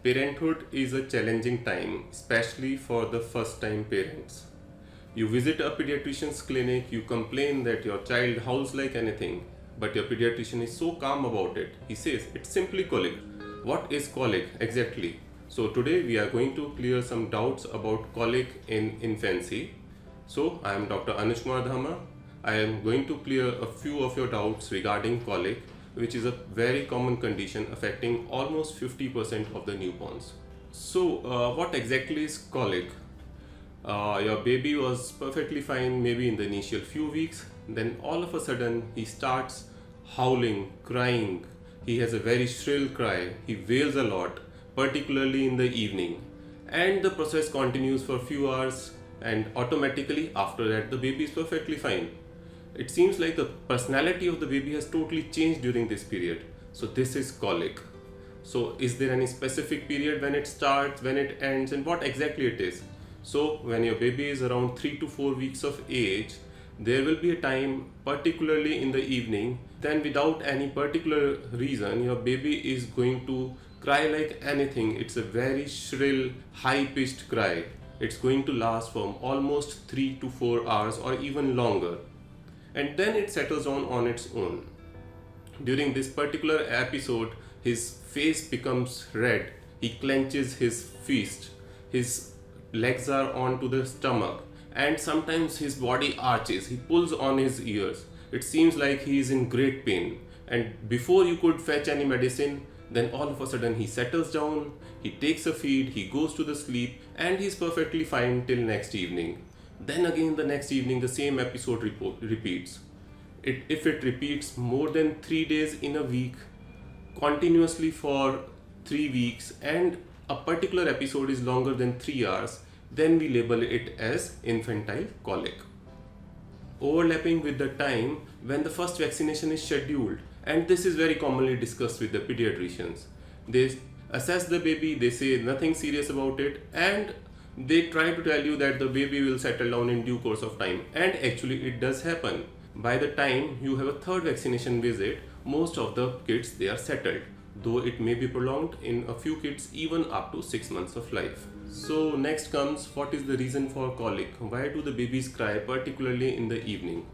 Parenthood is a challenging time, especially for the first time parents. You visit a pediatrician's clinic, you complain that your child howls like anything, but your pediatrician is so calm about it. He says it's simply colic. What is colic exactly? So today we are going to clear some doubts about colic in infancy. So I am Dr. Anuj Kumar Dhama. I am going to clear a few of your doubts regarding colic, which is a very common condition affecting almost 50% of the newborns. So what exactly is colic? Your baby was perfectly fine maybe in the initial few weeks, then all of a sudden he starts howling, crying. He has a very shrill cry, he wails a lot, particularly in the evening, and the process continues for a few hours, and automatically after that the baby is perfectly fine. It seems like the personality of the baby has totally changed during this period. So this is colic. So is there any specific period when it starts, when it ends, and what exactly it is? So when your baby is around 3 to 4 weeks of age, there will be a time, particularly in the evening, then without any particular reason, your baby is going to cry like anything. It's a very shrill, high-pitched cry. It's going to last from almost 3 to 4 hours or even longer. And then it settles down on its own. During this particular episode, his face becomes red, he clenches his fist, his legs are onto the stomach, and sometimes his body arches, he pulls on his ears. It seems like he is in great pain, and before you could fetch any medicine, then all of a sudden he settles down, he takes a feed, he goes to the sleep, and he's perfectly fine till next evening. Then again the next evening the same episode repeats. If it repeats more than 3 days in a week, continuously for 3 weeks, and a particular episode is longer than 3 hours, then we label it as infantile colic. Overlapping with the time when the first vaccination is scheduled, and this is very commonly discussed with the pediatricians. They assess the baby, they say nothing serious about it, and they try to tell you that the baby will settle down in due course of time, and actually it does happen. By the time you have a third vaccination visit, most of the kids, they are settled, though it may be prolonged in a few kids even up to 6 months of life. So next comes, what is the reason for colic? Why do the babies cry, particularly in the evening?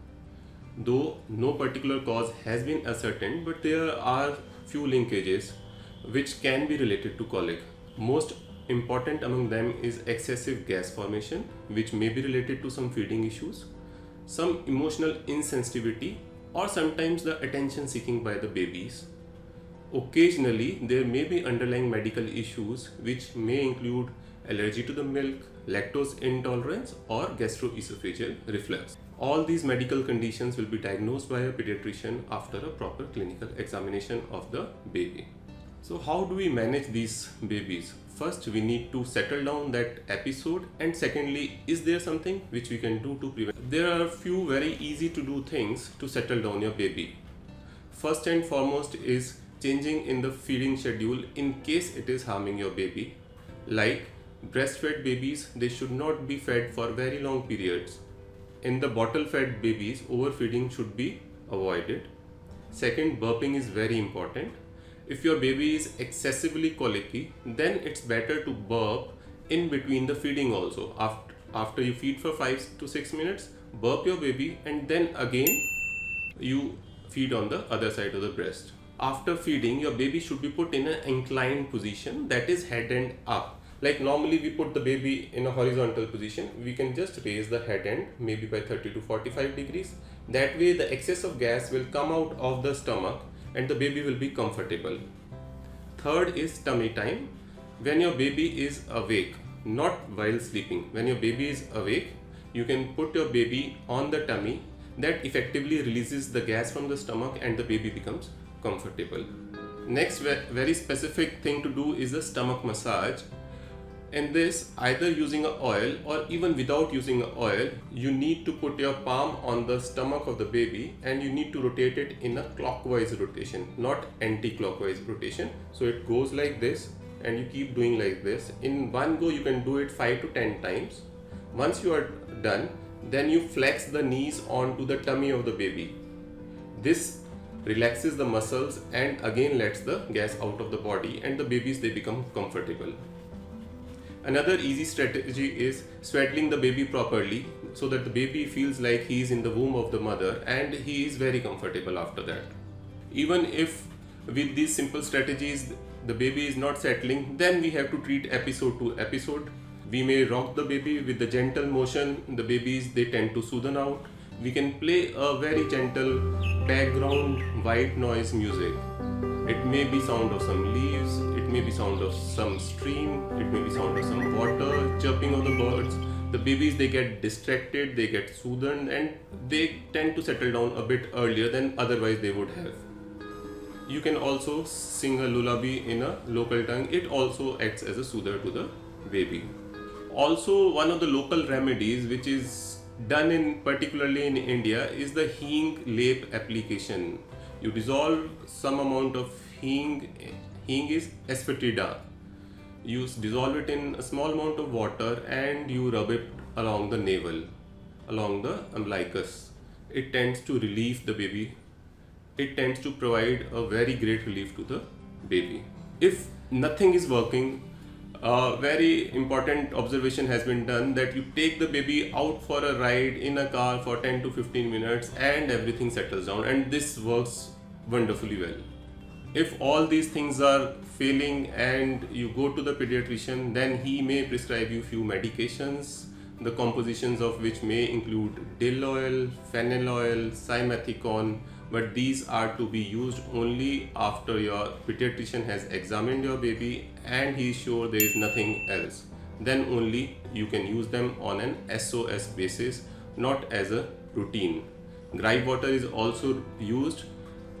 Though no particular cause has been ascertained, but there are few linkages which can be related to colic. Most important among them is excessive gas formation, which may be related to some feeding issues, some emotional insensitivity, or sometimes the attention seeking by the babies. Occasionally there may be underlying medical issues which may include allergy to the milk, lactose intolerance, or gastroesophageal reflux. All these medical conditions will be diagnosed by a pediatrician after a proper clinical examination of the baby. So how do we manage these babies? First, we need to settle down that episode, and secondly, is there something which we can do to prevent? There are a few very easy to do things to settle down your baby. First and foremost is changing in the feeding schedule in case it is harming your baby. Like breastfed babies, they should not be fed for very long periods. In the bottle fed babies, overfeeding should be avoided. Second, burping is very important. If your baby is excessively colicky, then it's better to burp in between the feeding also. After you feed for 5 to 6 minutes, burp your baby, and then again you feed on the other side of the breast. After feeding, your baby should be put in an inclined position, that is head end up. Like normally we put the baby in a horizontal position, we can just raise the head end maybe by 30 to 45 degrees. That way the excess of gas will come out of the stomach and the baby will be comfortable. Third is tummy time. When your baby is awake, not while sleeping, when your baby is awake, you can put your baby on the tummy. That effectively releases the gas from the stomach and the baby becomes comfortable. Next very specific thing to do is the stomach massage. In this, either using an oil or even without using an oil, you need to put your palm on the stomach of the baby and you need to rotate it in a clockwise rotation, not anti-clockwise rotation. So it goes like this and you keep doing like this. In one go, you can do it 5 to 10 times. Once you are done, then you flex the knees onto the tummy of the baby. This relaxes the muscles and again lets the gas out of the body, and the babies, they become comfortable. Another easy strategy is swaddling the baby properly so that the baby feels like he is in the womb of the mother and he is very comfortable after that. Even if with these simple strategies the baby is not settling, then we have to treat episode to episode. We may rock the baby with the gentle motion. The babies, they tend to soothen out. We can play a very gentle background white noise music. It may be sound of some leaves, it may be sound of some stream, it may be sound of some water, chirping of the birds. The babies, they get distracted, they get soothed, and they tend to settle down a bit earlier than otherwise they would have. You can also sing a lullaby in a local tongue. It also acts as a soother to the baby. Also, one of the local remedies which is done in particularly in India is the Heeng Lep application. You dissolve some amount of Heeng. Heeng is asafoetida. You dissolve it in a small amount of water and you rub it along the navel, along the umbilicus. It tends to relieve the baby. It tends to provide a very great relief to the baby. If nothing is working, a very important observation has been done that you take the baby out for a ride in a car for 10 to 15 minutes and everything settles down, and this works wonderfully well. If all these things are failing and you go to the pediatrician, then he may prescribe you few medications, the compositions of which may include dill oil, fennel oil, simethicone, but these are to be used only after your pediatrician has examined your baby and he is sure there is nothing else. Then only you can use them on an SOS basis, not as a routine. Gripe water is also used,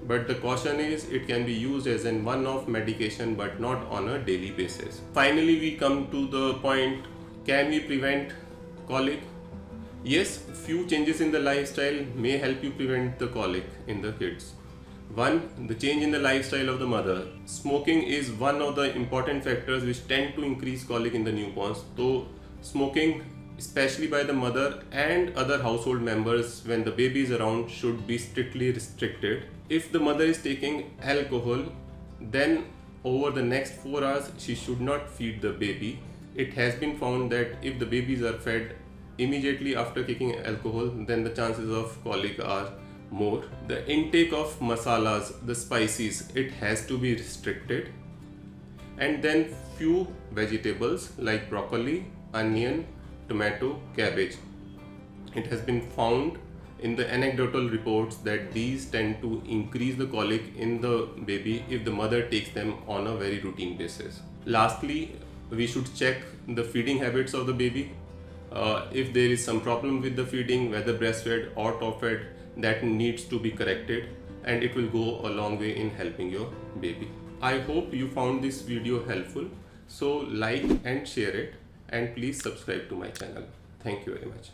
but the caution is it can be used as an one-off medication but not on a daily basis. Finally, we come to the point, can we prevent colic? Yes, few changes in the lifestyle may help you prevent the colic in the kids. One, the change in the lifestyle of the mother. Smoking is one of the important factors which tend to increase colic in the newborns. So smoking, especially by the mother and other household members when the baby is around, should be strictly restricted. If the mother is taking alcohol, then over the next 4 hours she should not feed the baby. It has been found that if the babies are fed immediately after taking alcohol, then the chances of colic are more. The intake of masalas, the spices, it has to be restricted. And then few vegetables like broccoli, onion, tomato, cabbage. It has been found in the anecdotal reports that these tend to increase the colic in the baby if the mother takes them on a very routine basis. Lastly, we should check the feeding habits of the baby. If there is some problem with the feeding, whether breastfed or top fed, that needs to be corrected, and it will go a long way in helping your baby. I hope you found this video helpful. So like and share it, and please subscribe to my channel. Thank you very much.